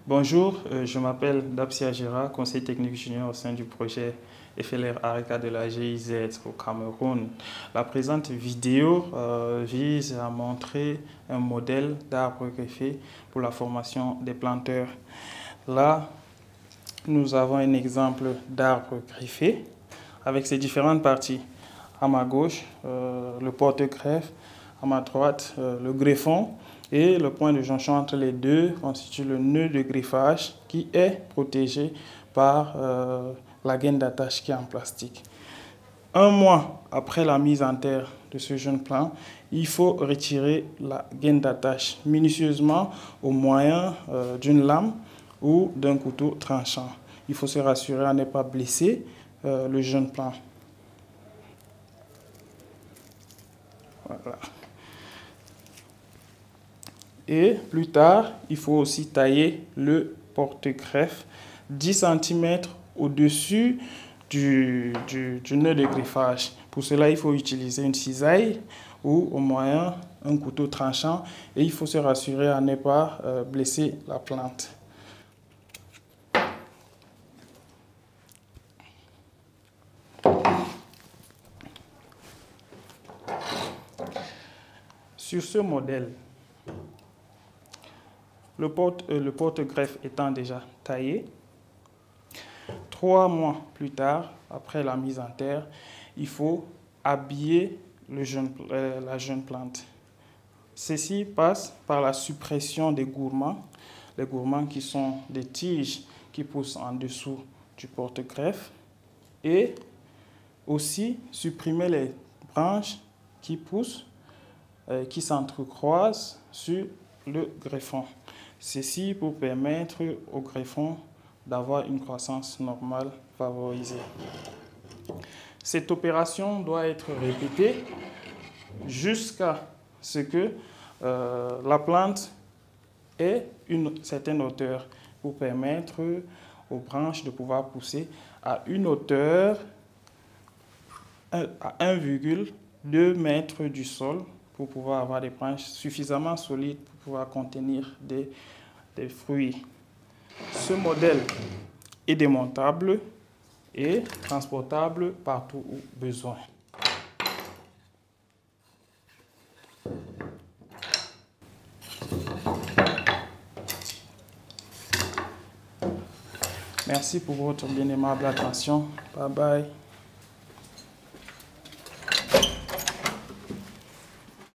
Bonjour, je m'appelle Dapsia Gera, conseiller technique junior au sein du projet FLR ARECA de la GIZ au Cameroun. La présente vidéo vise à montrer un modèle d'arbre greffé pour la formation des planteurs. Là, nous avons un exemple d'arbre greffé avec ses différentes parties. À ma gauche, le porte-greffe, à ma droite, le greffon. Et le point de jonction entre les deux constitue le nœud de greffage qui est protégé par la gaine d'attache qui est en plastique. Un mois après la mise en terre de ce jeune plant, il faut retirer la gaine d'attache minutieusement au moyen d'une lame ou d'un couteau tranchant. Il faut se rassurer à ne pas blesser le jeune plant. Voilà. Et plus tard, il faut aussi tailler le porte-greffe 10 cm au-dessus du nœud de greffage. Pour cela, il faut utiliser une cisaille ou au moyen un couteau tranchant et il faut se rassurer à ne pas blesser la plante. Sur ce modèle, le porte-greffe étant déjà taillé, 3 mois plus tard, après la mise en terre, il faut habiller la jeune plante. Ceci passe par la suppression des gourmands. Les gourmands qui sont des tiges qui poussent en dessous du porte-greffe et aussi supprimer les branches qui poussent, qui s'entrecroisent sur le greffon. Ceci pour permettre au greffon d'avoir une croissance normale favorisée. Cette opération doit être répétée jusqu'à ce que la plante ait une certaine hauteur pour permettre aux branches de pouvoir pousser à une hauteur à 1,2 m du sol pour pouvoir avoir des branches suffisamment solides pour pouvoir contenir des fruits. Ce modèle est démontable et transportable partout où besoin. Merci pour votre bien aimable attention. Bye bye.